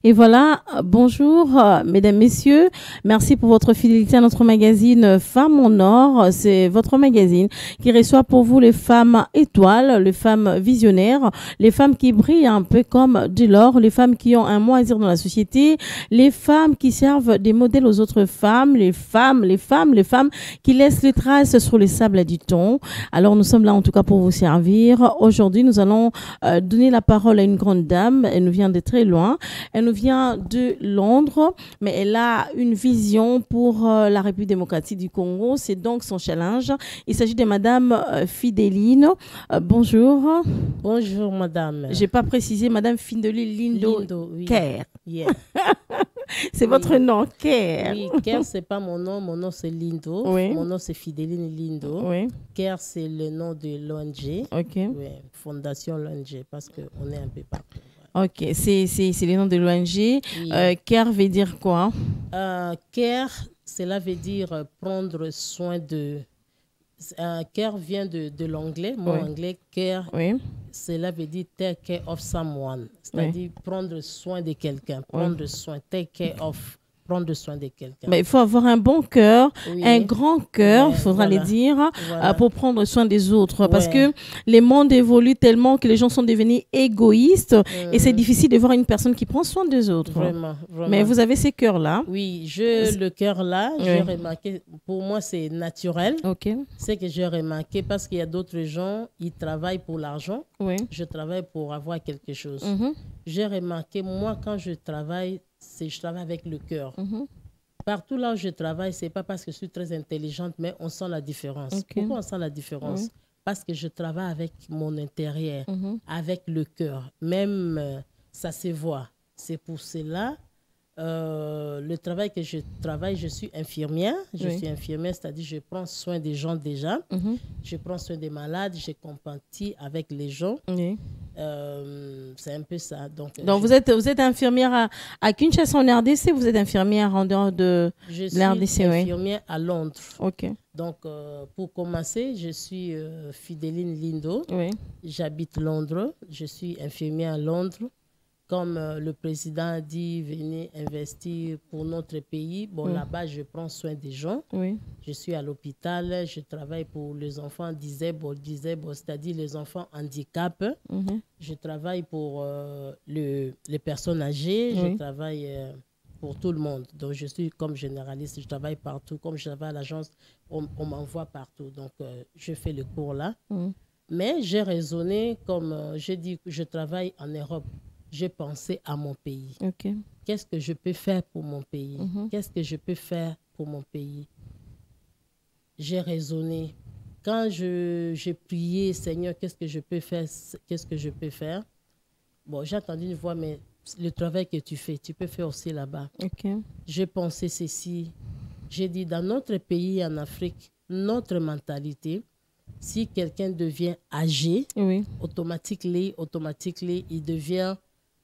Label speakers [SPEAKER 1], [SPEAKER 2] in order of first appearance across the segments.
[SPEAKER 1] Et voilà, bonjour, mesdames, messieurs. Merci pour votre fidélité à notre magazine Femmes en Or. C'est votre magazine qui reçoit pour vous les femmes étoiles, les femmes visionnaires, les femmes qui brillent un peu comme de l'or, les femmes qui ont un mot à dire dans la société, les femmes qui servent des modèles aux autres femmes, les femmes qui laissent les traces sur les sables du temps. Alors, nous sommes là en tout cas pour vous servir. Aujourd'hui, nous allons donner la parole à une grande dame. Elle nous vient de très loin. Elle nous vient de Londres, mais elle a une vision pour la République démocratique du Congo. C'est donc son challenge. Il s'agit de Madame Fideline. Bonjour.
[SPEAKER 2] Bonjour, madame.
[SPEAKER 1] J'ai pas précisé, Madame Fideline Lindo,
[SPEAKER 2] oui.
[SPEAKER 1] Kerr.
[SPEAKER 2] Yeah.
[SPEAKER 1] C'est votre nom, Kerr.
[SPEAKER 2] Oui, Kerr, c'est pas mon nom. Mon nom, c'est Lindo.
[SPEAKER 1] Oui.
[SPEAKER 2] Mon nom, c'est Fideline Lindo.
[SPEAKER 1] Oui.
[SPEAKER 2] Kerr, c'est le nom de l'ONG.
[SPEAKER 1] Ok.
[SPEAKER 2] Oui, Fondation l'ONG, parce qu'on est un peu partout.
[SPEAKER 1] Ok, c'est le nom de l'ONG.
[SPEAKER 2] Oui.
[SPEAKER 1] Kerr veut dire quoi?
[SPEAKER 2] Care, cela veut dire prendre soin de. Care vient de l'anglais, mot
[SPEAKER 1] Oui.
[SPEAKER 2] anglais. Care,
[SPEAKER 1] Oui.
[SPEAKER 2] cela veut dire take care of someone, c'est-à-dire prendre soin de quelqu'un, prendre soin, take care of, prendre soin de quelqu'un.
[SPEAKER 1] Mais il faut avoir un bon cœur,
[SPEAKER 2] Oui.
[SPEAKER 1] un grand cœur,
[SPEAKER 2] Ouais,
[SPEAKER 1] faudra
[SPEAKER 2] voilà.
[SPEAKER 1] le dire,
[SPEAKER 2] Voilà.
[SPEAKER 1] pour prendre soin des autres. Parce
[SPEAKER 2] Ouais.
[SPEAKER 1] que les mondes évoluent tellement que les gens sont devenus égoïstes et c'est difficile de voir une personne qui prend soin des autres.
[SPEAKER 2] Vraiment, vraiment.
[SPEAKER 1] Mais vous avez ces cœurs-là.
[SPEAKER 2] Oui, le cœur là,
[SPEAKER 1] Oui.
[SPEAKER 2] j'ai remarqué, pour moi c'est naturel.
[SPEAKER 1] Ok.
[SPEAKER 2] C'est que j'ai remarqué parce qu'il y a d'autres gens, ils travaillent pour l'argent.
[SPEAKER 1] Oui.
[SPEAKER 2] Je travaille pour avoir quelque chose.
[SPEAKER 1] Mhm.
[SPEAKER 2] J'ai remarqué, moi, quand je travaille avec le cœur.
[SPEAKER 1] Mhm.
[SPEAKER 2] Partout là où je travaille, c'est pas parce que je suis très intelligente, mais on sent la différence.
[SPEAKER 1] Ok.
[SPEAKER 2] Pourquoi on sent la différence?
[SPEAKER 1] Oui.
[SPEAKER 2] Parce que je travaille avec mon intérieur,
[SPEAKER 1] Mhm.
[SPEAKER 2] avec le cœur. Même ça se voit. C'est pour cela, le travail que je travaille, je suis infirmière. Je
[SPEAKER 1] Oui.
[SPEAKER 2] suis infirmière, c'est-à-dire je prends soin des gens déjà.
[SPEAKER 1] Mhm.
[SPEAKER 2] Je prends soin des malades, je compatis avec les gens.
[SPEAKER 1] Oui.
[SPEAKER 2] C'est un peu ça. Donc
[SPEAKER 1] Donc, vous êtes infirmière à Kinshasa en RDC, vous êtes infirmière en dehors de
[SPEAKER 2] je
[SPEAKER 1] l'RDC,
[SPEAKER 2] suis
[SPEAKER 1] oui.
[SPEAKER 2] infirmière à Londres.
[SPEAKER 1] Ok.
[SPEAKER 2] Donc, pour commencer, je suis Fideline Lindo.
[SPEAKER 1] Oui.
[SPEAKER 2] J'habite Londres. Je suis infirmière à Londres. Comme le président a dit, venez investir pour notre pays. Bon, là-bas, je prends soin des gens.
[SPEAKER 1] Oui.
[SPEAKER 2] Je suis à l'hôpital. Je travaille pour les enfants disabled, c'est-à-dire les enfants handicap.
[SPEAKER 1] Mhm.
[SPEAKER 2] Je travaille pour les personnes âgées.
[SPEAKER 1] Oui.
[SPEAKER 2] Je travaille pour tout le monde. Donc, je suis comme généraliste. Je travaille partout. Comme je travaille à l'agence, on m'envoie partout. Donc, je fais le cours là.
[SPEAKER 1] Mhm.
[SPEAKER 2] Mais j'ai raisonné comme j'ai dit que je travaille en Europe. J'ai pensé à mon pays.
[SPEAKER 1] Ok.
[SPEAKER 2] Qu'est-ce que je peux faire pour mon pays?
[SPEAKER 1] Mhm.
[SPEAKER 2] Qu'est-ce que je peux faire pour mon pays? J'ai raisonné. Quand j'ai prié, Seigneur, qu'est-ce que je peux faire? Qu'est-ce que je peux faire? Bon, j'ai entendu une voix, mais le travail que tu fais, tu peux faire aussi là-bas.
[SPEAKER 1] Ok.
[SPEAKER 2] J'ai pensé ceci. J'ai dit, dans notre pays en Afrique, notre mentalité, si quelqu'un devient âgé,
[SPEAKER 1] Oui.
[SPEAKER 2] automatiquement, il devient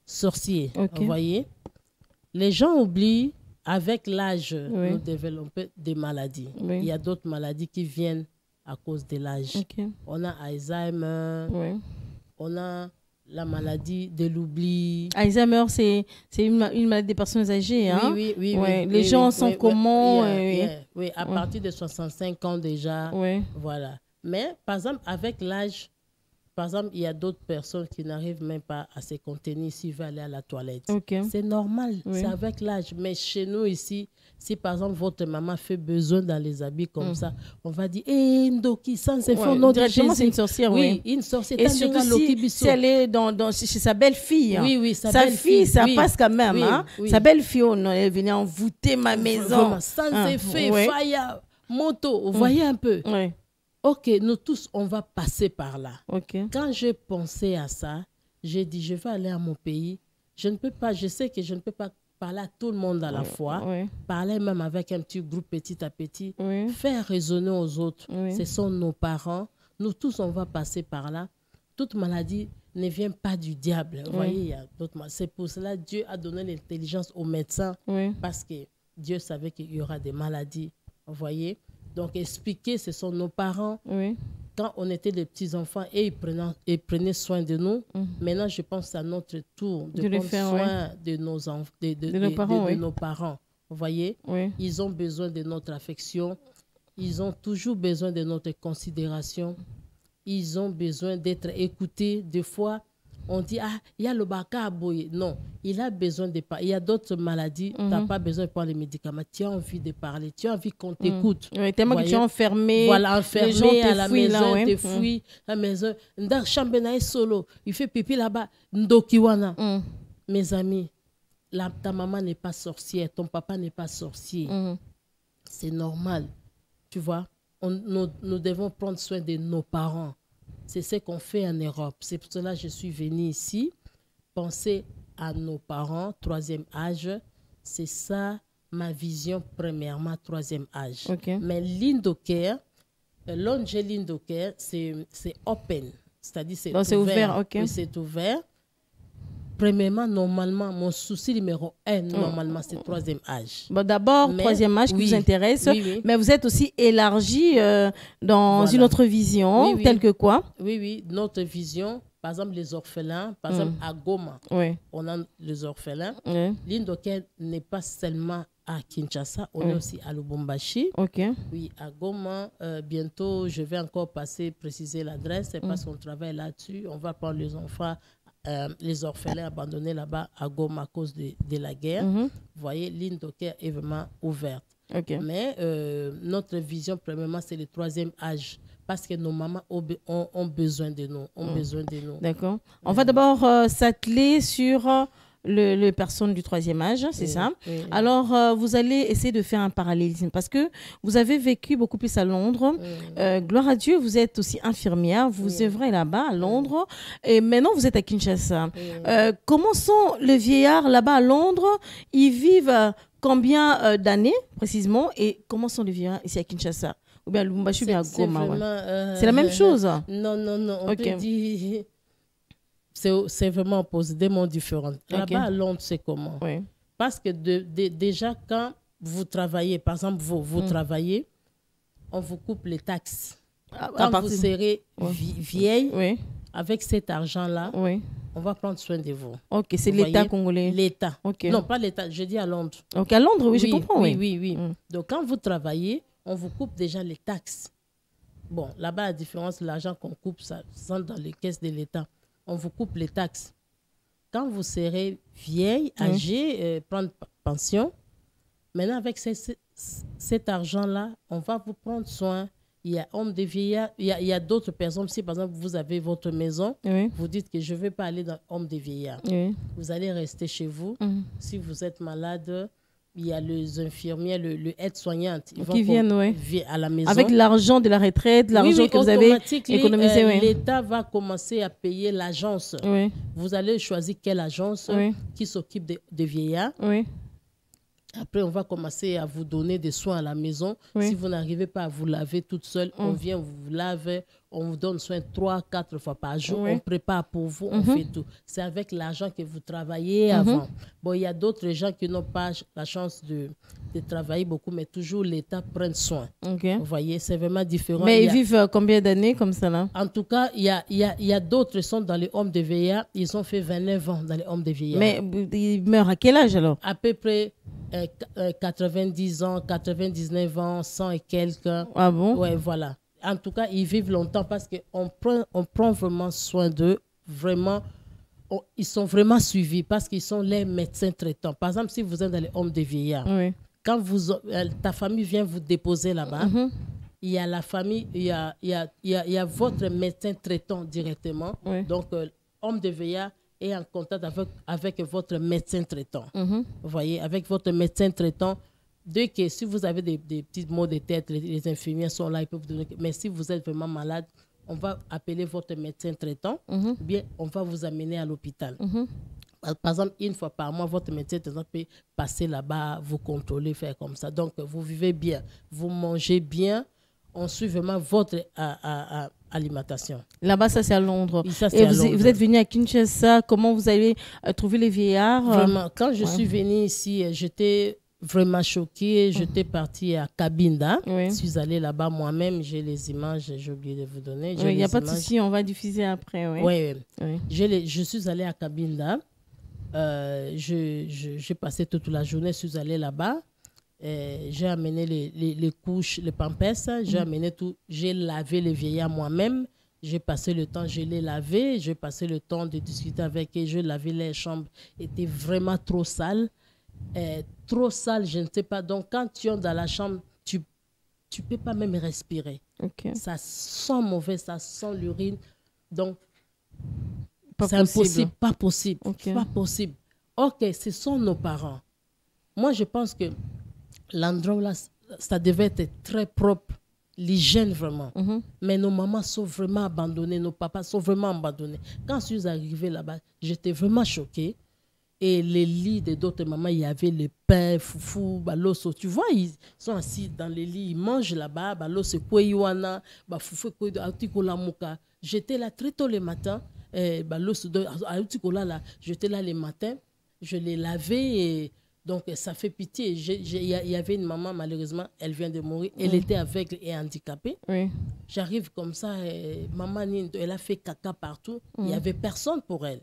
[SPEAKER 2] sorcier.
[SPEAKER 1] Ok.
[SPEAKER 2] Vous voyez? Les gens oublient, avec l'âge,
[SPEAKER 1] Oui.
[SPEAKER 2] nous développons des maladies.
[SPEAKER 1] Oui.
[SPEAKER 2] Il y a d'autres maladies qui viennent à cause de l'âge.
[SPEAKER 1] Ok.
[SPEAKER 2] On a Alzheimer,
[SPEAKER 1] Oui.
[SPEAKER 2] on a la maladie de l'oubli.
[SPEAKER 1] Alzheimer, c'est une maladie des personnes âgées. Hein?
[SPEAKER 2] Oui, oui, oui,
[SPEAKER 1] Ouais.
[SPEAKER 2] oui.
[SPEAKER 1] Les
[SPEAKER 2] oui,
[SPEAKER 1] gens
[SPEAKER 2] oui,
[SPEAKER 1] sont
[SPEAKER 2] oui,
[SPEAKER 1] comment
[SPEAKER 2] oui,
[SPEAKER 1] oui.
[SPEAKER 2] yeah, oui, à partir de 65 ans déjà.
[SPEAKER 1] Oui.
[SPEAKER 2] Voilà. Mais, par exemple, avec l'âge, par exemple, il y a d'autres personnes qui n'arrivent même pas à se contenir s'ils veulent aller à la toilette.
[SPEAKER 1] Ok.
[SPEAKER 2] C'est normal,
[SPEAKER 1] Oui.
[SPEAKER 2] c'est avec l'âge. Mais chez nous ici, si par exemple votre maman fait besoin dans les habits comme ça, on va dire, eh, Ndoki, sans effort,
[SPEAKER 1] Ouais,
[SPEAKER 2] non,
[SPEAKER 1] directement, c'est une sorcière,
[SPEAKER 2] oui. Une sorcière.
[SPEAKER 1] Et surtout si elle est chez sa belle-fille.
[SPEAKER 2] Oui, oui,
[SPEAKER 1] sa
[SPEAKER 2] belle-fille,
[SPEAKER 1] fille, ça
[SPEAKER 2] oui.
[SPEAKER 1] passe quand même.
[SPEAKER 2] Oui,
[SPEAKER 1] hein?
[SPEAKER 2] oui.
[SPEAKER 1] Sa belle-fille, elle venait envoûter ma maison.
[SPEAKER 2] Vraiment, sans
[SPEAKER 1] Ah,
[SPEAKER 2] effet,
[SPEAKER 1] ouais.
[SPEAKER 2] fire, moto, vous voyez un peu.
[SPEAKER 1] Oui.
[SPEAKER 2] Ok, nous tous, on va passer par là.
[SPEAKER 1] Ok.
[SPEAKER 2] Quand j'ai pensé à ça, j'ai dit, je vais aller à mon pays. Je ne peux pas, je sais que je ne peux pas parler à tout le monde à la fois.
[SPEAKER 1] Oui.
[SPEAKER 2] Parler même avec un petit groupe petit à petit.
[SPEAKER 1] Oui.
[SPEAKER 2] Faire raisonner aux autres.
[SPEAKER 1] Oui.
[SPEAKER 2] Ce sont nos parents. Nous tous, on va passer par là. Toute maladie ne vient pas du diable. Vous voyez, il y a d'autres maladies. C'est pour cela que Dieu a donné l'intelligence aux médecins.
[SPEAKER 1] Oui.
[SPEAKER 2] Parce que Dieu savait qu'il y aura des maladies. Vous voyez? Donc, expliquer, ce sont nos parents.
[SPEAKER 1] Oui.
[SPEAKER 2] quand on était des petits-enfants et ils prenaient soin de nous, maintenant, je pense à notre tour de prendre soin de nos de nos parents. Vous voyez, ils ont besoin de notre affection. Ils ont toujours besoin de notre considération. Ils ont besoin d'être écoutés. Des fois, on dit, ah, il y a le baka à boyer. Non, il a besoin de parler. Il y a d'autres maladies, tu n'as pas besoin de prendre les médicaments. Tu as envie de parler, tu as envie qu'on t'écoute.
[SPEAKER 1] Oui, tellement que tu es enfermé.
[SPEAKER 2] Voilà, enfermé à la maison, tu fuis à la maison. Dans chambre solo, il fait pipi là-bas. Ndokiwana. Mes amis, ta maman n'est pas sorcière, ton papa n'est pas sorcier. C'est normal. Tu vois, nous devons prendre soin de nos parents. C'est ce qu'on fait en Europe. C'est pour cela que je suis venue ici. Penser à nos parents, troisième âge. C'est ça ma vision premièrement, troisième âge. Mais l'Indocare, l'ONG l'Indocare, c'est open. C'est-à-dire c'est ouvert. C'est ouvert. Premièrement, normalement, mon souci numéro 1, normalement, c'est troisième âge.
[SPEAKER 1] Bon, d'abord, troisième âge qui vous intéresse, mais vous êtes aussi élargi dans une autre vision, telle que quoi?
[SPEAKER 2] Oui, notre vision, par exemple, les orphelins, par exemple, à Goma, on a les orphelins. L'Indocare n'est pas seulement à Kinshasa, on est aussi à Lubumbashi. Oui, à Goma, bientôt, je vais encore préciser l'adresse, c'est parce qu'on travaille là-dessus. On va prendre les enfants, les orphelins abandonnés là-bas à Goma à cause de la guerre. Vous voyez, l'Indocare est vraiment ouverte. Mais notre vision, premièrement, c'est le troisième âge. Parce que nos mamans ont besoin de nous.
[SPEAKER 1] D'accord. On va d'abord s'atteler sur les personnes du troisième âge, c'est ça. Alors, vous allez essayer de faire un parallélisme parce que vous avez vécu beaucoup plus à Londres. Gloire à Dieu, vous êtes aussi infirmière, vous œuvrez là-bas à Londres et maintenant vous êtes à Kinshasa. Comment sont les vieillards là-bas à Londres? Ils vivent combien d'années précisément et comment sont les vieillards ici à Kinshasa? Ou bien à Lubumbashi ou bien à Goma? C'est la même chose?
[SPEAKER 2] Non, on peut dire... C'est vraiment opposé, des mondes différents. Là-bas, à Londres, c'est comment? Parce que déjà, quand vous travaillez, par exemple, vous travaillez, on vous coupe les taxes. Quand vous serez vieille, avec cet argent-là, on va prendre soin de vous.
[SPEAKER 1] C'est l'État congolais.
[SPEAKER 2] L'État. Non, pas l'État, je dis à Londres.
[SPEAKER 1] À Londres, oui, je comprends.
[SPEAKER 2] Oui. Donc, quand vous travaillez, on vous coupe déjà les taxes. Bon, là-bas, la différence, l'argent qu'on coupe, ça rentre dans les caisses de l'État. On vous coupe les taxes. Quand vous serez vieille, âgée, prendre pension, maintenant avec cet argent-là, on va vous prendre soin. Il y a homme de vieillard, il y a d'autres personnes. Si par exemple vous avez votre maison, vous dites que je ne vais pas aller dans homme de vieillard. Vous allez rester chez vous. Si vous êtes malade, il y a les infirmières, le aide-soignante.
[SPEAKER 1] Qui viennent
[SPEAKER 2] à la maison.
[SPEAKER 1] Avec l'argent de la retraite, l'argent que vous avez économisé.
[SPEAKER 2] L'État va commencer à payer l'agence. Vous allez choisir quelle agence qui s'occupe des vieillards. Après, on va commencer à vous donner des soins à la maison. Si vous n'arrivez pas à vous laver toute seule, on vient vous laver, on vous donne soin 3-4 fois par jour. On prépare pour vous, on fait tout. C'est avec l'argent que vous travaillez avant. Bon, il y a d'autres gens qui n'ont pas la chance de travailler beaucoup, mais toujours l'État prend soin. Vous voyez, c'est vraiment différent.
[SPEAKER 1] Mais ils vivent combien d'années comme ça là?
[SPEAKER 2] En tout cas, il y a d'autres qui sont dans les hommes de vieillard. Ils ont fait 29 ans dans les hommes de vieillard.
[SPEAKER 1] Mais ils meurent à quel âge alors?
[SPEAKER 2] À peu près 90 ans, 99 ans, 100 et quelques.
[SPEAKER 1] Ah bon?
[SPEAKER 2] Ouais, voilà. En tout cas, ils vivent longtemps parce qu'on prend vraiment soin d'eux. Vraiment, ils sont vraiment suivis parce qu'ils sont les médecins traitants. Par exemple, si vous êtes dans les hommes de vieillard, quand ta famille vient vous déposer là-bas, il y a la famille, il y a votre médecin traitant directement. Donc, homme de vieillard est en contact avec votre médecin traitant. Vous voyez, avec votre médecin traitant, dès que si vous avez des petits maux de tête, les infirmières sont là, ils peuvent vous donner. Mais si vous êtes vraiment malade, on va appeler votre médecin traitant, ou bien on va vous amener à l'hôpital. Par exemple, une fois par mois, votre médecin traitant peut passer là-bas, vous contrôler, faire comme ça. Donc, vous vivez bien, vous mangez bien, on suit vraiment votre alimentation.
[SPEAKER 1] Là-bas, ça c'est à Londres. Et vous êtes venu à Kinshasa, comment vous avez trouvé les vieillards?
[SPEAKER 2] Vraiment, quand je suis venue ici, j'étais vraiment choquée. J'étais partie à Cabinda.
[SPEAKER 1] Oui.
[SPEAKER 2] Je suis allée là-bas moi-même. J'ai les images, j'ai oublié de vous donner.
[SPEAKER 1] Il n'y a pas de souci, on va diffuser après. Oui.
[SPEAKER 2] Oui.
[SPEAKER 1] Oui.
[SPEAKER 2] Je suis allée à Cabinda. J'ai passé toute la journée, je suis allée là-bas. J'ai amené les couches, les pampers, j'ai amené tout. J'ai lavé les vieillards moi-même. J'ai passé le temps, je les lavé. J'ai passé le temps de discuter avec eux. Je lavais les chambres. Étaient vraiment trop sales. Trop sales, je ne sais pas. Donc, quand tu es dans la chambre, tu ne peux pas même respirer.
[SPEAKER 1] Okay.
[SPEAKER 2] Ça sent mauvais, ça sent l'urine. Donc,
[SPEAKER 1] c'est
[SPEAKER 2] impossible. Pas possible.
[SPEAKER 1] Okay.
[SPEAKER 2] Pas possible. Ok, ce sont nos parents. Moi, je pense que l'endroit là, ça devait être très propre. L'hygiène vraiment. Mais nos mamans sont vraiment abandonnées, nos papas sont vraiment abandonnés. Quand je suis arrivée là-bas, j'étais vraiment choquée. Et les lits de d'autres mamans, il y avait les pères, foufou, baloso. Tu vois, ils sont assis dans les lits, ils mangent là-bas, baloso, koueyouana, foufou, koueyouana. J'étais là très tôt le matin, baloso, là, j'étais là le matin, je les lavais et donc ça fait pitié. Il y avait une maman, malheureusement, elle vient de mourir, elle était aveugle et handicapée.
[SPEAKER 1] Oui.
[SPEAKER 2] J'arrive comme ça, maman, elle a fait caca partout, il n'y avait personne pour elle.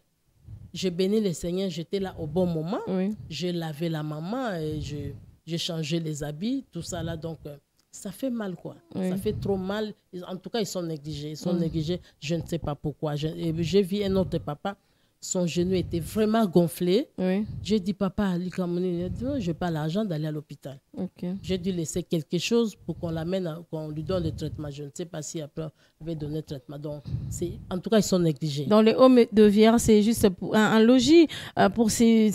[SPEAKER 2] Je bénis le Seigneur, j'étais là au bon moment.
[SPEAKER 1] Oui.
[SPEAKER 2] J'ai lavé la maman, et j'ai changé les habits, tout ça là. Donc, ça fait mal, quoi. Oui. Ça fait trop mal. En tout cas, ils sont négligés. Ils sont négligés, je ne sais pas pourquoi. J'ai vu un autre papa, son genou était vraiment gonflé. Oui. J'ai dit, papa, je n'ai pas l'argent d'aller à l'hôpital. Okay. J'ai dû laisser quelque chose pour qu'on l'amène, qu'on lui donne le traitement. Je ne sais pas si après on va donner le traitement. Donc, en tout cas, ils sont négligés.
[SPEAKER 1] Dans les homes de vieillards, c'est juste un logis pour ces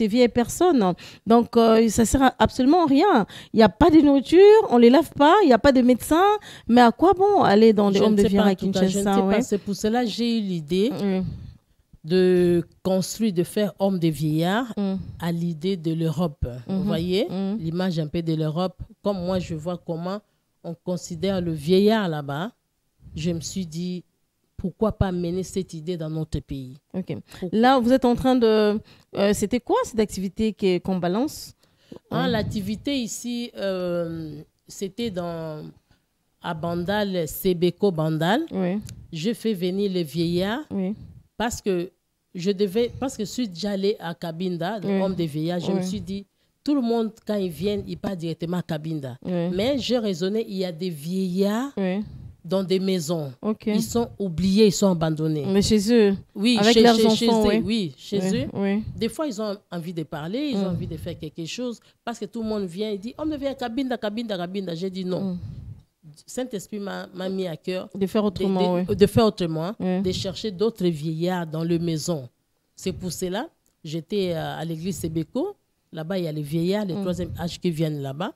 [SPEAKER 1] vieilles personnes. Donc, ça ne sert à absolument rien. Il n'y a pas de nourriture, on ne les lave pas, il n'y a pas de médecin. Mais à quoi bon aller dans les homes de vieillards à Kinshasa?
[SPEAKER 2] Je ne sais pas. C'est pour cela que j'ai eu l'idée de construire, de faire homme de vieillard à l'idée de l'Europe. Vous voyez l'image un peu de l'Europe. Comme moi, je vois comment on considère le vieillard là-bas. Je me suis dit, pourquoi pas mener cette idée dans notre pays?
[SPEAKER 1] Okay. Là, vous êtes en train de... c'était quoi cette activité qu'on balance?
[SPEAKER 2] L'activité ici, c'était à Bandal, Sebeko Bandal. Oui. Je fais venir les vieillards. Oui. Parce que je suis déjà allée à Cabinda, homme de vieillard, je me suis dit, tout le monde, quand ils viennent, ils partent directement à Cabinda. Mais j'ai raisonné, il y a des vieillards dans des maisons. Okay. Ils sont oubliés, ils sont abandonnés.
[SPEAKER 1] Mais chez eux,
[SPEAKER 2] oui,
[SPEAKER 1] avec leurs enfants,
[SPEAKER 2] chez eux. Oui. Des fois, ils ont envie de parler, ils ont envie de faire quelque chose, parce que tout le monde vient et dit, on vient à Cabinda, Cabinda, Cabinda. J'ai dit non. Saint-Esprit m'a mis à cœur
[SPEAKER 1] de faire autrement,
[SPEAKER 2] de chercher d'autres vieillards dans les maisons. C'est pour cela j'étais à l'église Sebeko. Là-bas, il y a les vieillards, les troisième âge qui viennent là-bas.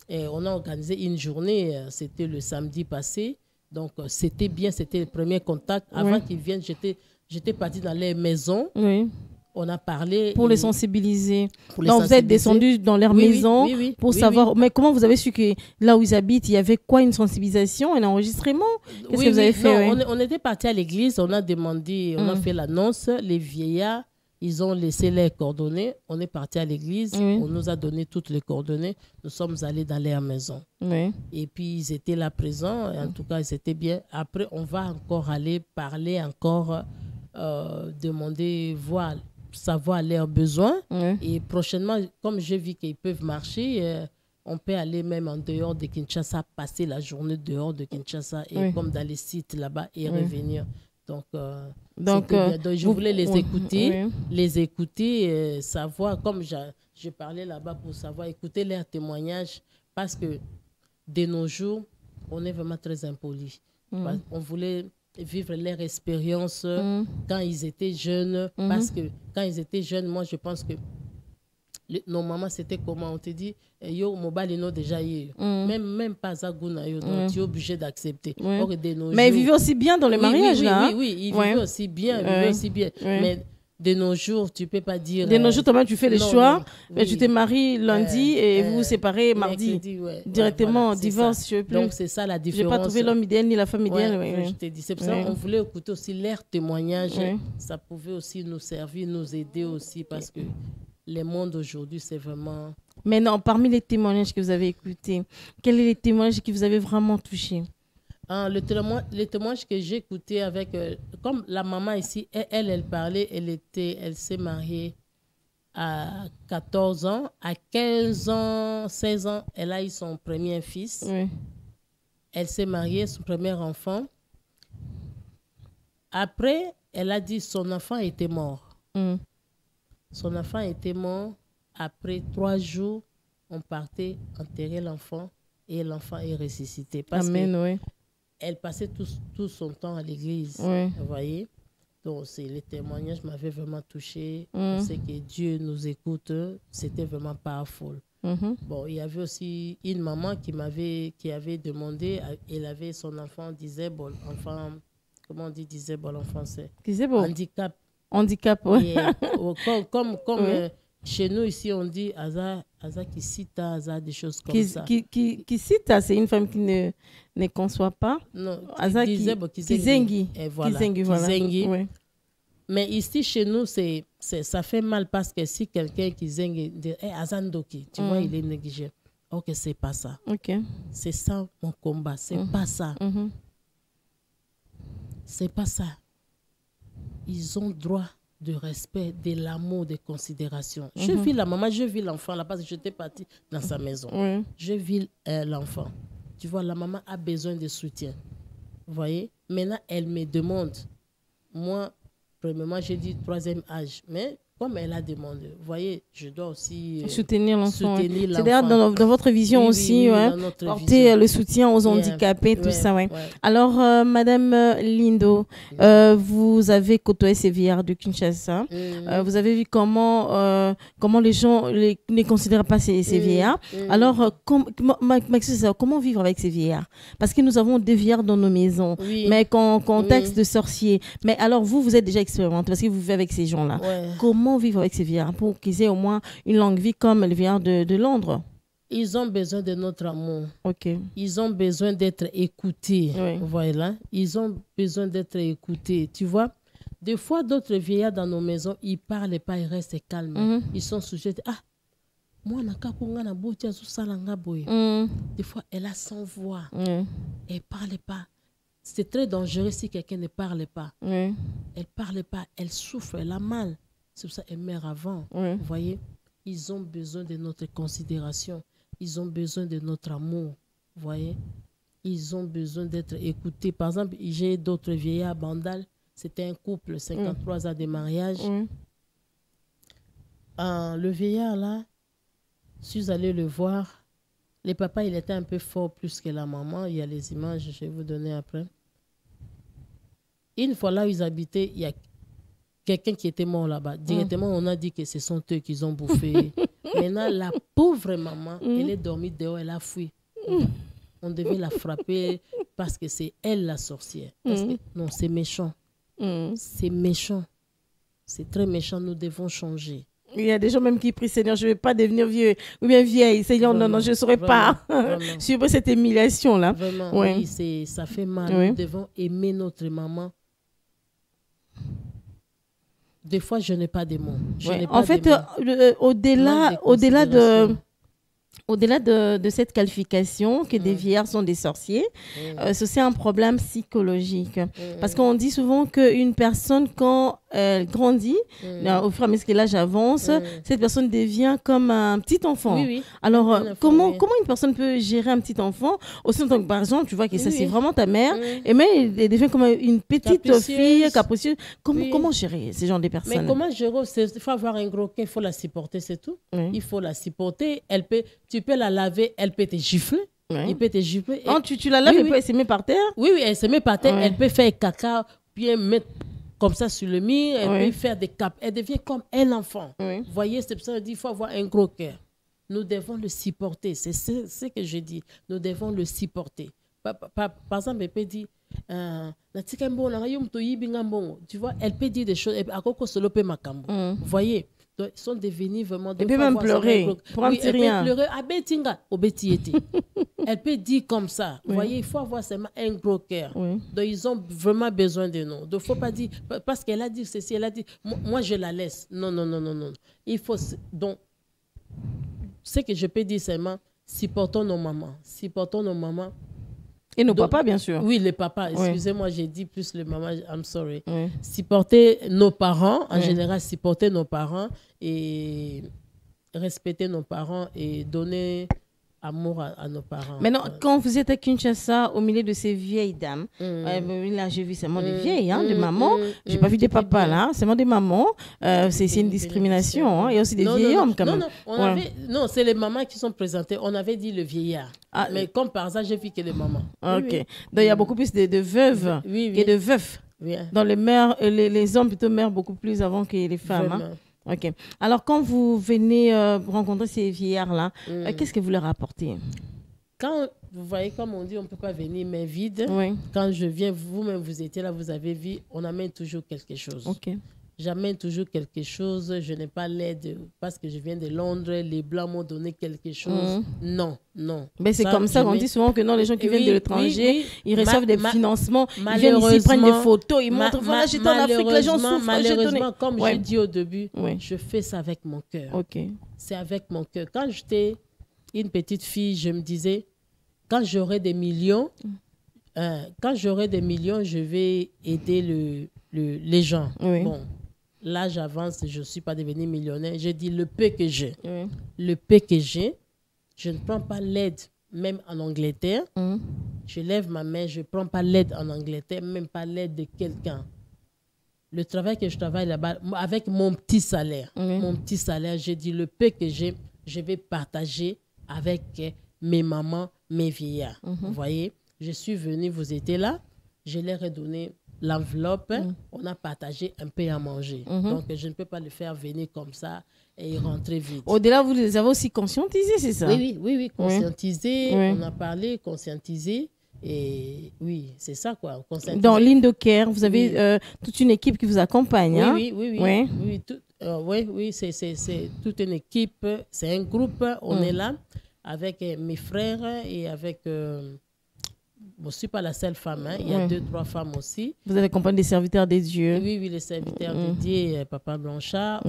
[SPEAKER 2] Et on a organisé une journée, c'était le samedi passé. Donc, c'était bien, c'était le premier contact. Avant qu'ils viennent, j'étais partie dans les maisons. Oui. On a parlé.
[SPEAKER 1] Pour les sensibiliser. Donc, vous êtes descendu dans leur maison pour savoir. Mais comment vous avez su que là où ils habitent, il y avait quoi, une sensibilisation, un enregistrement? Qu'est-ce que vous avez fait?
[SPEAKER 2] Non, on était parti à l'église, on a demandé, on a fait l'annonce. Les vieillards, ils ont laissé les coordonnées. On est parti à l'église, on nous a donné toutes les coordonnées. Nous sommes allés dans leur maison. Et puis, ils étaient là présents. En tout cas, ils étaient bien. Après, on va encore aller parler, encore demander, voir, savoir leurs besoins. Et prochainement, comme j'ai vu qu'ils peuvent marcher, on peut aller même en dehors de Kinshasa, passer la journée dehors de Kinshasa, et comme dans les sites là-bas, et revenir. Donc je voulais les écouter, savoir, comme je parlais là-bas, pour savoir, écouter leurs témoignages, parce que de nos jours, on est vraiment très impolis. On voulait vivre leur expérience quand ils étaient jeunes, parce que quand ils étaient jeunes, moi je pense que nos mamans, c'était comment on te dit, yo mobile no déjà même pas Zaguna, donc tu es obligé d'accepter.
[SPEAKER 1] Mais ils vivaient aussi bien dans le mariage là.
[SPEAKER 2] Oui, ils vivaient aussi bien, mais de nos jours, tu peux pas dire.
[SPEAKER 1] De nos jours, toi-même, tu fais les choix, mais tu te maries lundi et vous vous séparez mardi. Directement, voilà, divorce, je veux plus.
[SPEAKER 2] Donc, c'est ça la différence.
[SPEAKER 1] Je n'ai pas trouvé l'homme idéal ni la femme idéale.
[SPEAKER 2] Je t'ai dit, c'est pour ça qu'on voulait écouter aussi leurs témoignages. Ça pouvait aussi nous servir, nous aider aussi, parce que le monde aujourd'hui, c'est vraiment
[SPEAKER 1] Mais non, parmi les témoignages que vous avez écoutés, quel est les témoignages qui vous avaient vraiment touché?
[SPEAKER 2] Les témoignages que j'ai écoutés avec... comme la maman ici, elle parlait, elle s'est mariée à 14 ans. À 15 ans, 16 ans, elle a eu son premier fils.
[SPEAKER 1] Oui.
[SPEAKER 2] Elle s'est mariée, son premier enfant. Après, elle a dit son enfant était mort.
[SPEAKER 1] Mm.
[SPEAKER 2] Son enfant était mort. Après 3 jours, on partait enterrer l'enfant et l'enfant est ressuscité. Parce
[SPEAKER 1] Amen,
[SPEAKER 2] que
[SPEAKER 1] oui.
[SPEAKER 2] elle passait tout son temps à l'église.
[SPEAKER 1] Oui.
[SPEAKER 2] Vous voyez? Donc, les témoignages m'avaient vraiment touché.
[SPEAKER 1] Mm.
[SPEAKER 2] On sait que Dieu nous écoute. C'était vraiment powerful.
[SPEAKER 1] Mhm.
[SPEAKER 2] Bon, il y avait aussi une maman qui avait demandé, elle avait son enfant disable, comment on dit disable en français?
[SPEAKER 1] Disable.
[SPEAKER 2] Handicap.
[SPEAKER 1] Handicap, oui.
[SPEAKER 2] Et, comme
[SPEAKER 1] Oui.
[SPEAKER 2] chez nous ici, on dit Aza qui cite, Aza, des choses comme ça.
[SPEAKER 1] Qui cite, c'est une femme qui ne conçoit pas.
[SPEAKER 2] Non,
[SPEAKER 1] Aza
[SPEAKER 2] disable,
[SPEAKER 1] Kizengi.
[SPEAKER 2] Et voilà.
[SPEAKER 1] Kizengi, voilà.
[SPEAKER 2] Kizengi.
[SPEAKER 1] Oui.
[SPEAKER 2] Mais ici, chez nous, ça fait mal parce que si quelqu'un qui zengue dit hey, Azandoki, tu vois, il est négligé. Ok, c'est pas ça.
[SPEAKER 1] Ok.
[SPEAKER 2] C'est ça mon combat. C'est pas ça.
[SPEAKER 1] Mhm.
[SPEAKER 2] C'est pas ça. Ils ont droit de respect, de l'amour, de considération. Je vis la maman, je vis l'enfant là parce que j'étais partie dans sa maison.
[SPEAKER 1] Oui.
[SPEAKER 2] Je vis l'enfant. Tu vois, la maman a besoin de soutien. Vous voyez? Maintenant, elle me demande. Moi, premièrement, j'ai dit 3e âge. Mais comme elle a demandé, vous voyez, je dois aussi
[SPEAKER 1] soutenir l'enfant.
[SPEAKER 2] soutenir
[SPEAKER 1] C'est
[SPEAKER 2] l'enfant.
[SPEAKER 1] d'ailleurs dans votre vision
[SPEAKER 2] Oui,
[SPEAKER 1] aussi,
[SPEAKER 2] oui,
[SPEAKER 1] ouais,
[SPEAKER 2] dans notre
[SPEAKER 1] porter
[SPEAKER 2] vision.
[SPEAKER 1] le soutien aux handicapés, tout ça. Ouais. Alors, Madame Lindo, vous avez côtoyé ces vieillards de Kinshasa. Vous avez vu comment les gens ne considèrent pas ces vieillards. Alors, comment vivre avec ces vieillards? Parce que nous avons des vieillards dans nos maisons, mais contexte de sorciers. Mais alors, vous êtes déjà expérimenté parce que vous vivez avec ces gens-là.
[SPEAKER 2] Ouais.
[SPEAKER 1] Comment vivre avec ces vieillards pour qu'ils aient au moins une longue vie comme les vieillards de Londres?
[SPEAKER 2] Ils ont besoin de notre amour.
[SPEAKER 1] Ok.
[SPEAKER 2] Ils ont besoin d'être écoutés.
[SPEAKER 1] Oui.
[SPEAKER 2] Voilà. Ils ont besoin d'être écoutés. Tu vois, des fois, d'autres vieillards dans nos maisons, ils ne parlent pas, ils restent calmes. Ils sont sujets. Ah, moi, des fois, elle a sans voix. Elle ne parle pas. C'est très dangereux si quelqu'un ne parle pas. Elle ne parle pas, elle souffre, elle a mal. C'est pour ça qu'elle meurt avant. Vous voyez, ils ont besoin de notre considération. Ils ont besoin de notre amour. Vous voyez, ils ont besoin d'être écoutés. Par exemple, j'ai d'autres vieillards à Bandal. C'était un couple, 53 ans de mariage. Le vieillard, là, je suis allée le voir. Le papa, il était un peu fort plus que la maman. Il y a les images, je vais vous donner après. Une fois là où ils habitaient, il y a quelqu'un qui était mort là-bas. Directement, on a dit que ce sont eux qui ont bouffé. Maintenant, la pauvre maman, elle est dormie dehors, elle a fui. On devait la frapper parce que c'est elle la sorcière. Parce que, non, c'est méchant. C'est méchant. C'est très méchant. Nous devons changer.
[SPEAKER 1] Il y a des gens même qui prient, Seigneur, je ne vais pas devenir vieux ou bien vieille. Seigneur,
[SPEAKER 2] Vraiment,
[SPEAKER 1] non, je ne saurais pas suivre cette émulation-là.
[SPEAKER 2] Vraiment, oui, ça fait mal. Nous devons aimer notre maman. Des fois, je n'ai pas de mots.
[SPEAKER 1] En fait, au-delà de cette qualification que des vieillards sont des sorciers, c'est aussi un problème psychologique. Parce qu'on dit souvent qu'une personne, quand elle grandit, au fur et à mesure que l'âge avance, cette personne devient comme un petit enfant.
[SPEAKER 2] Oui.
[SPEAKER 1] Alors, comment une personne peut gérer un petit enfant? Aussi, en tant que par exemple, tu vois que ça, c'est vraiment ta mère, et mais elle devient comme une petite fille capricieuse. Comment gérer ce genre de personnes?
[SPEAKER 2] Mais comment gérer? Il faut avoir un gros cœur, il faut la supporter, c'est tout. Il faut la supporter. Tu peux la laver, elle peut te gifler. Il peut te gifler.
[SPEAKER 1] Oh, tu la laves, elle peut se mettre par terre?
[SPEAKER 2] Oui, elle se met par terre. Elle peut faire caca, puis mettre comme ça sur le mur. Elle peut faire des capes. Elle devient comme un enfant. Vous voyez, c'est pour ça qu'il faut avoir un gros cœur. Nous devons le supporter. C'est ce que je dis. Nous devons le supporter. Par exemple, elle peut dire, tu vois, elle peut dire des choses. Vous voyez? Donc, ils sont devenus vraiment...
[SPEAKER 1] Elle peut même pleurer. Pour un petit rien.
[SPEAKER 2] Elle peut pleurer. Elle peut dire comme ça. Vous voyez, il faut avoir seulement un gros cœur. Donc, ils ont vraiment besoin de nous. Donc, il ne faut pas dire... Parce qu'elle a dit ceci, elle a dit... Moi, je la laisse. Non. Il faut... Donc, ce que je peux dire seulement, supportons nos mamans. Supportons nos mamans.
[SPEAKER 1] Et nos papas, bien sûr.
[SPEAKER 2] Oui, les papas. Excusez-moi, j'ai dit plus le maman. I'm sorry.
[SPEAKER 1] Oui.
[SPEAKER 2] Supporter nos parents, en général, supporter nos parents et respecter nos parents et donner amour à nos parents.
[SPEAKER 1] Maintenant, quand vous êtes à Kinshasa, au milieu de ces vieilles dames, là, j'ai vu seulement des vieilles, des mamans. J'ai pas vu des papas, là. Seulement des mamans. C'est une discrimination. Il y a aussi des vieils hommes, quand même.
[SPEAKER 2] Non, c'est les mamans qui sont présentées. On avait dit le vieillard. Mais comme par hasard, j'ai vu que les mamans.
[SPEAKER 1] OK. Donc, il y a beaucoup plus de veuves et de veufs. Dans les hommes, plutôt, meurent beaucoup plus avant que les femmes. OK. Alors, quand vous venez rencontrer ces vieillards-là, qu'est-ce que vous leur apportez?
[SPEAKER 2] Quand vous voyez, comme on dit, on ne peut pas venir main vide. Quand je viens, vous-même, vous étiez là, vous avez vu, on amène toujours quelque chose.
[SPEAKER 1] OK.
[SPEAKER 2] J'amène toujours quelque chose. Je n'ai pas l'aide parce que je viens de Londres. Les Blancs m'ont donné quelque chose. Non.
[SPEAKER 1] Mais c'est comme ça qu'on dit souvent que non, les gens qui viennent de l'étranger, ils reçoivent des financements. Ils viennent ici, prennent des photos, ils montrent, voilà, j'étais en Afrique, les gens souffrent.
[SPEAKER 2] Malheureusement, comme j'ai dit au début, je fais ça avec mon cœur. C'est avec mon cœur. Quand j'étais une petite fille, je me disais, quand j'aurai des millions, je vais aider les gens. Bon. Là, j'avance, je ne suis pas devenue millionnaire. Je dis le peu que j'ai. Le peu que j'ai, je ne prends pas l'aide, même en Angleterre. Je lève ma main, je ne prends pas l'aide en Angleterre, même pas l'aide de quelqu'un. Le travail que je travaille là-bas, avec mon petit salaire, je dis le peu que j'ai, je vais partager avec mes mamans, mes vieillards. Vous voyez, je suis venue, vous étiez là, je leur ai donné l'enveloppe, on a partagé un peu à manger. Donc, je ne peux pas le faire venir comme ça et rentrer vite.
[SPEAKER 1] Au-delà, vous les avez aussi conscientisés, c'est ça?
[SPEAKER 2] Oui, conscientisés. On a parlé, conscientisés. Et oui, c'est ça, quoi.
[SPEAKER 1] Dans l'Indocare, vous avez toute une équipe qui vous accompagne.
[SPEAKER 2] Oui, c'est toute une équipe. C'est un groupe. On est là avec mes frères et avec... je ne suis pas la seule femme, il y a 2-3 femmes aussi.
[SPEAKER 1] Vous avez accompagné des serviteurs des dieux.
[SPEAKER 2] Oui, les serviteurs des dieux, Papa Blanchard,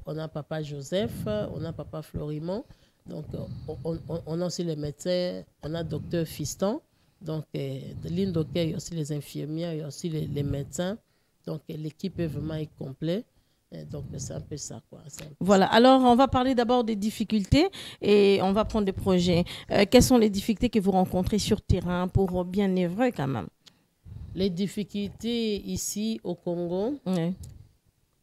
[SPEAKER 2] on a Papa Joseph, on a Papa Florimond. Donc, on a aussi les médecins, on a Docteur Fiston. Donc, l'Indocare, il y a aussi les infirmières, il y a aussi les médecins. Donc, l'équipe est vraiment complète. Donc, c'est un peu ça, quoi.
[SPEAKER 1] Voilà. Alors, on va parler d'abord des difficultés et on va prendre des projets. Quelles sont les difficultés que vous rencontrez sur terrain pour bien œuvrer, quand même?
[SPEAKER 2] Les difficultés ici au Congo,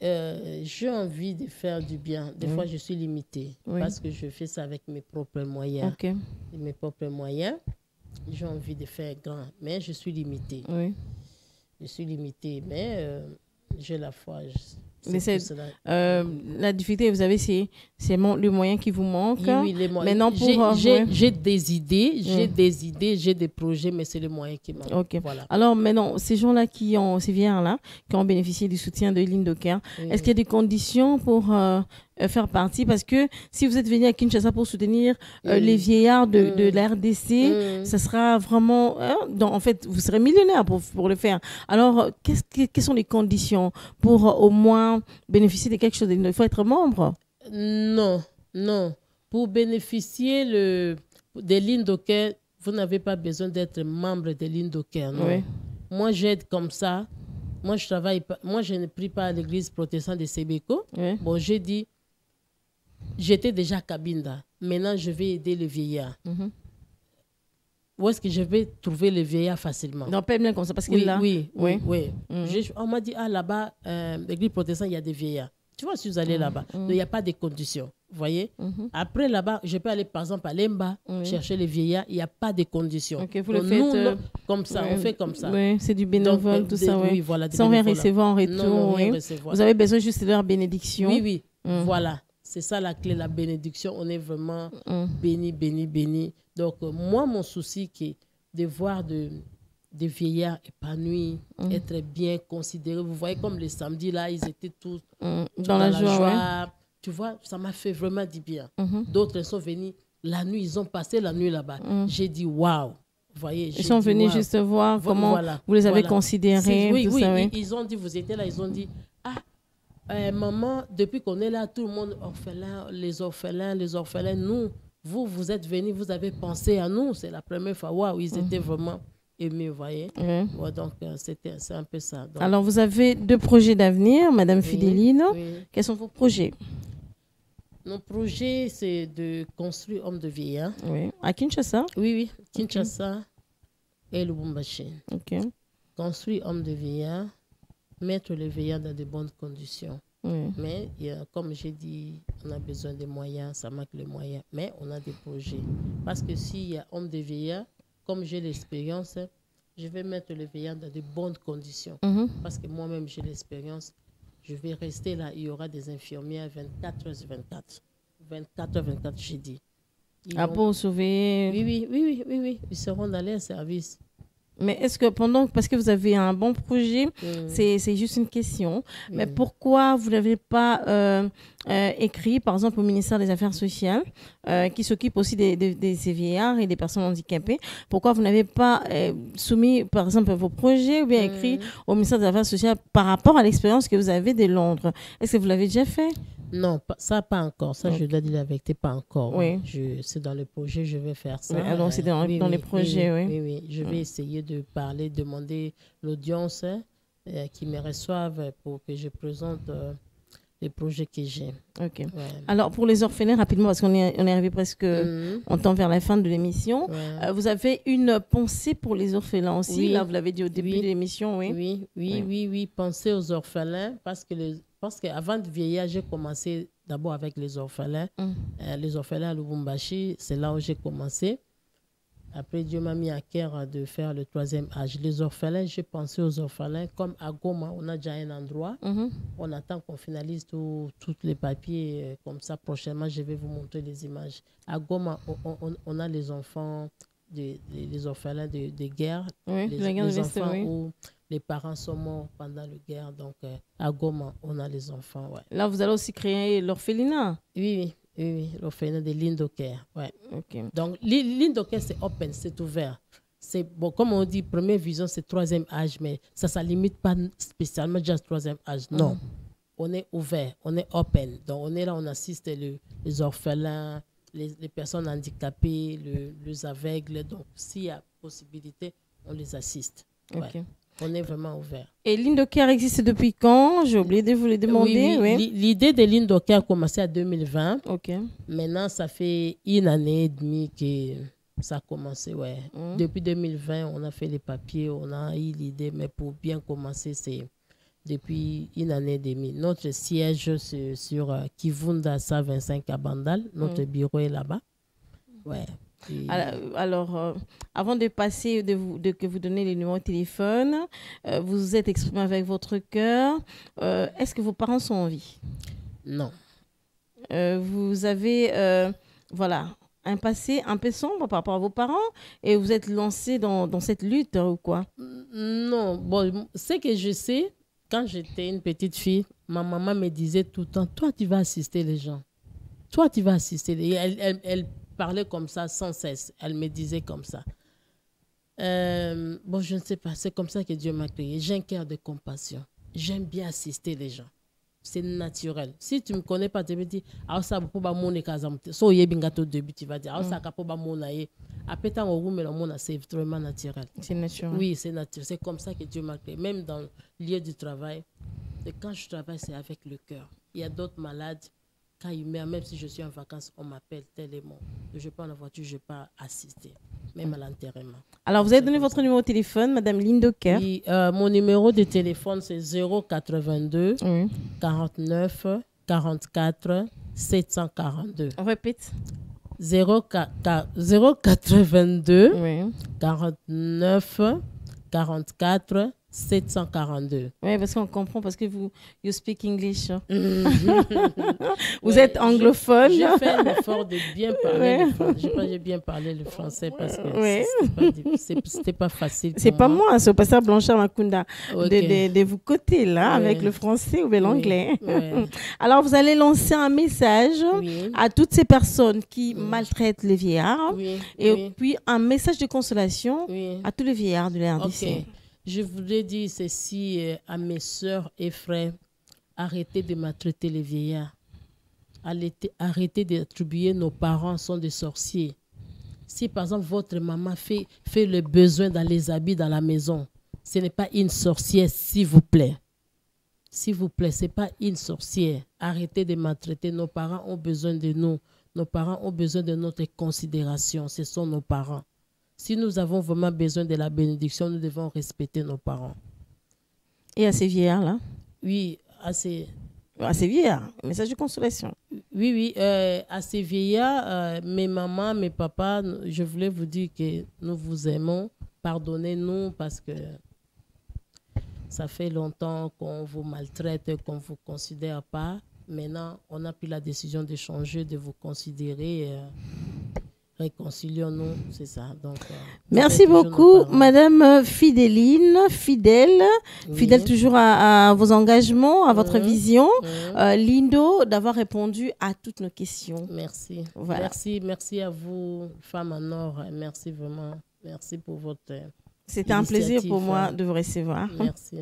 [SPEAKER 2] j'ai envie de faire du bien. Des fois, je suis limitée parce que je fais ça avec mes propres moyens. Mes propres moyens. J'ai envie de faire grand, mais je suis limitée. Je suis limitée, mais j'ai la foi.
[SPEAKER 1] La difficulté, vous avez, c'est le moyen qui vous manque.
[SPEAKER 2] Oui, les moyens.
[SPEAKER 1] Maintenant,
[SPEAKER 2] j'ai des idées, j'ai des projets, mais c'est le moyen qui manque. Voilà.
[SPEAKER 1] Alors maintenant, ces gens-là ces vieillards-là, qui ont bénéficié du soutien de l'Indocare, est-ce qu'il y a des conditions pour faire partie? Parce que si vous êtes venu à Kinshasa pour soutenir les vieillards de la RDC, ça sera vraiment... en fait, vous serez millionnaire pour le faire. Alors, quelles sont les conditions pour au moins bénéficier de quelque chose? Il faut être membre?
[SPEAKER 2] Non. Pour bénéficier de l'Indocare, vous n'avez pas besoin d'être membre de l'Indocare. Moi, j'aide comme ça. Moi, je ne prie pas à l'église protestante de Sébéco. Bon, j'ai dit, j'étais déjà à Cabinda. Maintenant, je vais aider les vieillards. Où est-ce que je vais trouver les vieillards facilement?
[SPEAKER 1] Dans Pemblin comme ça, parce qu'il là.
[SPEAKER 2] Oui. On m'a dit, là-bas, l'église protestante, il y a des vieillards. Tu vois, si vous allez là-bas, il n'y a pas de conditions. Vous voyez? Après, là-bas, je peux aller, par exemple, à Lemba, chercher les vieillards. Il n'y a pas de conditions.
[SPEAKER 1] Vous le faites
[SPEAKER 2] comme ça, on fait comme ça.
[SPEAKER 1] Oui, c'est du bénévole, tout ça.
[SPEAKER 2] Voilà,
[SPEAKER 1] sans rien recevoir en retour.
[SPEAKER 2] Non, rien recevoir.
[SPEAKER 1] Vous avez besoin juste de leur bénédiction.
[SPEAKER 2] Oui. Voilà. C'est ça la clé, la bénédiction. On est vraiment béni. Donc, moi, mon souci, c'est de voir des vieillards épanouis, être bien considérés. Vous voyez, comme les samedis, là, ils étaient tous
[SPEAKER 1] dans la joie.
[SPEAKER 2] Tu vois, ça m'a fait vraiment du bien. D'autres sont venus la nuit, ils ont passé la nuit là-bas. J'ai dit, waouh. Voyez,
[SPEAKER 1] ils sont venus juste voir comment vous les avez considérés.
[SPEAKER 2] Oui, ils ont dit, vous étiez là, ils ont dit, Maman, depuis qu'on est là, tout le monde, orphelins, les orphelins, nous, vous êtes venus, vous avez pensé à nous. C'est la première fois, waouh, ils étaient vraiment émus, vous voyez. Ouais, donc, c'est un peu ça. Donc,
[SPEAKER 1] alors, vous avez 2 projets d'avenir, Madame Fidéline. Quels sont vos projets?
[SPEAKER 2] Nos projets, c'est de construire Homme de Vieillard.
[SPEAKER 1] Oui. À Kinshasa?
[SPEAKER 2] Oui, Kinshasa et Lubumbashi.
[SPEAKER 1] Ok.
[SPEAKER 2] Construire Homme de Vieillard, mettre les vieillards dans de bonnes conditions. Mais comme j'ai dit, on a besoin de moyens, ça manque les moyens. Mais on a des projets. Parce que s'il y a Homme de Vieillard, comme j'ai l'expérience, je vais mettre les vieillards dans de bonnes conditions. Parce que moi-même, j'ai l'expérience. Je vais rester là, il y aura des infirmières 24h24. 24h24, j'ai dit.
[SPEAKER 1] Pour sauver...
[SPEAKER 2] Oui. Ils seront dans leur service.
[SPEAKER 1] Mais est-ce que parce que vous avez un bon projet, c'est juste une question, mais pourquoi vous n'avez pas écrit, par exemple, au ministère des Affaires sociales, qui s'occupe aussi des ces vieillards et des personnes handicapées, pourquoi vous n'avez pas soumis, par exemple, vos projets ou bien écrit au ministère des Affaires sociales par rapport à l'expérience que vous avez de Londres? Est-ce que vous l'avez déjà fait?
[SPEAKER 2] Non, ça pas encore. Ça, je dois dire la vérité, pas encore.
[SPEAKER 1] Oui.
[SPEAKER 2] C'est dans le projet, je vais faire ça.
[SPEAKER 1] Oui, alors c'est dans les projets,
[SPEAKER 2] oui. Je vais essayer de parler, demander l'audience qui me reçoive pour que je présente les projets que j'ai.
[SPEAKER 1] Ok. Ouais. Alors, pour les orphelins, rapidement, parce qu'on est arrivé presque, on tend vers la fin de l'émission. Vous avez une pensée pour les orphelins aussi, là, vous l'avez dit au début de l'émission,
[SPEAKER 2] Oui, penser aux orphelins, parce qu'avant de vieillir, j'ai commencé d'abord avec les orphelins. Les orphelins à Lubumbashi, c'est là où j'ai commencé. Après, Dieu m'a mis à cœur de faire le 3e âge. Les orphelins, j'ai pensé aux orphelins. Comme à Goma, on a déjà un endroit. On attend qu'on finalise tous les papiers. Comme ça, prochainement, je vais vous montrer les images. À Goma, on a les enfants, les orphelins de guerre. Les enfants où les parents sont morts pendant la guerre. Donc, à Goma, on a les enfants. Ouais.
[SPEAKER 1] Là, vous allez aussi créer l'orphelinat?
[SPEAKER 2] Oui, l'orphelinat de Lindoker. Ouais.
[SPEAKER 1] Okay.
[SPEAKER 2] Donc, Lindoker, c'est open, c'est ouvert. C'est bon, comme on dit, première vision, c'est 3e âge, mais ça ne limite pas spécialement juste 3e âge. Non. On est ouvert, on est open. Donc, on est là, on assiste les orphelins, les personnes handicapées, les aveugles. Donc, s'il y a possibilité, on les assiste. Ouais. Okay. On est vraiment ouvert.
[SPEAKER 1] Et Lindoker existe depuis quand? J'ai oublié de vous le demander.
[SPEAKER 2] Oui. L'idée de Lindoker a commencé en 2020.
[SPEAKER 1] Ok.
[SPEAKER 2] Maintenant, ça fait 1 année et demie que ça a commencé. Ouais. Depuis 2020, on a fait les papiers, on a eu l'idée, mais pour bien commencer, c'est depuis 1 année et demie. Notre siège, c'est sur Kivunda 125 à Bandal. Notre bureau est là-bas. Ouais.
[SPEAKER 1] Alors, avant de passer, que vous donnez les numéros de téléphone, vous vous êtes exprimé avec votre cœur. Est-ce que vos parents sont en vie?
[SPEAKER 2] Non.
[SPEAKER 1] Vous avez un passé un peu sombre par rapport à vos parents et vous êtes lancé dans cette lutte ou quoi?
[SPEAKER 2] Non. Bon, ce que je sais, quand j'étais une petite fille, ma maman me disait tout le temps, toi, tu vas assister les gens. Toi, tu vas assister. Elle parlait comme ça sans cesse. Elle me disait comme ça. Bon, je ne sais pas. C'est comme ça que Dieu m'a créé. J'ai un cœur de compassion. J'aime bien assister les gens. C'est naturel. Si tu ne me connais pas, tu me dis, ah, ça, pour pas mon écasante. So, y bingato début, tu vas dire, ah, ça, pour pas mon aïe. Après, tant au mais le monde, c'est vraiment naturel.
[SPEAKER 1] C'est naturel.
[SPEAKER 2] Oui, c'est naturel. C'est comme ça que Dieu m'a créé. Même dans le lieu du travail, et quand je travaille, c'est avec le cœur. Il y a d'autres malades. Quand il meurt, même si je suis en vacances, on m'appelle tellement. Je prends la voiture, je ne vais pas assister, même à l'enterrement.
[SPEAKER 1] Alors, vous avez donné votre numéro de téléphone, Madame Lindoker?
[SPEAKER 2] Oui, mon numéro de téléphone, c'est 082 49 44 742.
[SPEAKER 1] On répète.
[SPEAKER 2] 082 49 44 742.
[SPEAKER 1] Oui, parce qu'on comprend, parce que you speak English. Vous êtes anglophone.
[SPEAKER 2] J'ai fait l'effort de bien parler le français. J'ai bien parlé le français parce que c'était pas facile.
[SPEAKER 1] C'est pas moi, c'est au pasteur Blanchard Makunda de vous côté là avec le français ou l'anglais. Alors, vous allez lancer un message à toutes ces personnes qui maltraitent les vieillards et puis un message de consolation à tous les vieillards de l'RDC.
[SPEAKER 2] Je voudrais dire ceci à mes sœurs et frères arrêtez de maltraiter les vieillards. Arrêtez d'attribuer nos parents sont des sorciers. Si par exemple votre maman fait le besoin dans les habits dans la maison, ce n'est pas une sorcière, s'il vous plaît. S'il vous plaît, ce n'est pas une sorcière. Arrêtez de maltraiter. Nos parents ont besoin de nous. Nos parents ont besoin de notre considération. Ce sont nos parents. Si nous avons vraiment besoin de la bénédiction, nous devons respecter nos parents.
[SPEAKER 1] Et à ces vieillards-là?
[SPEAKER 2] Oui, à ces
[SPEAKER 1] vieillards, message de consolation.
[SPEAKER 2] Oui, à ces vieillards, mes mamans, mes papas, je voulais vous dire que nous vous aimons. Pardonnez-nous parce que ça fait longtemps qu'on vous maltraite, qu'on ne vous considère pas. Maintenant, on a pris la décision de changer, de vous considérer. Réconcilions-nous, c'est ça. Donc,
[SPEAKER 1] merci beaucoup, Madame Fidèle, oui. Fidèle toujours à vos engagements, à votre vision. Lindo, d'avoir répondu à toutes nos questions.
[SPEAKER 2] Merci. Voilà. Merci à vous, femmes en or. Merci vraiment. Merci pour votre...
[SPEAKER 1] C'était un plaisir pour moi de vous recevoir.
[SPEAKER 2] Merci.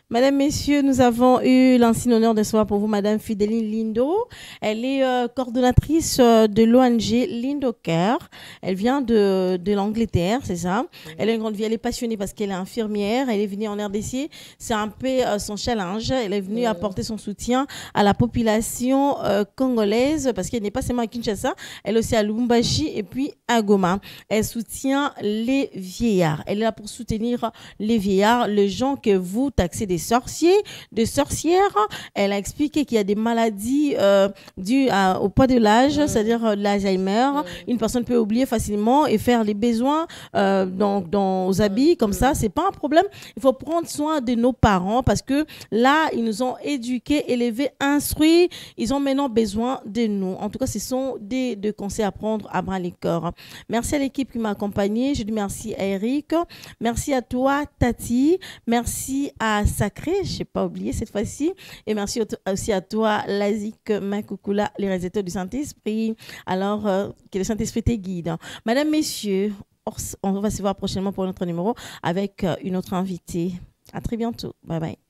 [SPEAKER 1] Mesdames, Messieurs, nous avons eu l'ancien honneur de recevoir pour vous Madame Fidéline Lindo. Elle est coordonnatrice de l'ONG Lindo Care. Elle vient de l'Angleterre, c'est ça. Elle a une grande vie. Elle est passionnée parce qu'elle est infirmière. Elle est venue en RDC. C'est un peu son challenge. Elle est venue apporter son soutien à la population congolaise parce qu'elle n'est pas seulement à Kinshasa. Elle est aussi à Lubumbashi et puis à Goma. Elle soutient les vieillards. Elle est là pour soutenir les vieillards, les gens que vous taxez des sorciers, des sorcières. Elle a expliqué qu'il y a des maladies dues au poids de l'âge, c'est-à-dire l'Alzheimer. Une personne peut oublier facilement et faire les besoins dans aux habits comme ça. C'est pas un problème. Il faut prendre soin de nos parents parce que là, ils nous ont éduqués, élevés, instruits. Ils ont maintenant besoin de nous. En tout cas, ce sont des conseils à prendre à bras le corps. Merci à l'équipe qui m'a accompagnée. Je dis merci à Eric. Merci à toi, Tati. Merci à Sacré, je n'ai pas oublié cette fois-ci. Et merci aussi à toi, Lazik Makoukoula, les réalisateurs du Saint-Esprit. Alors, que le Saint-Esprit te guide. Madame, messieurs, on va se voir prochainement pour notre numéro avec une autre invitée. À très bientôt. Bye bye.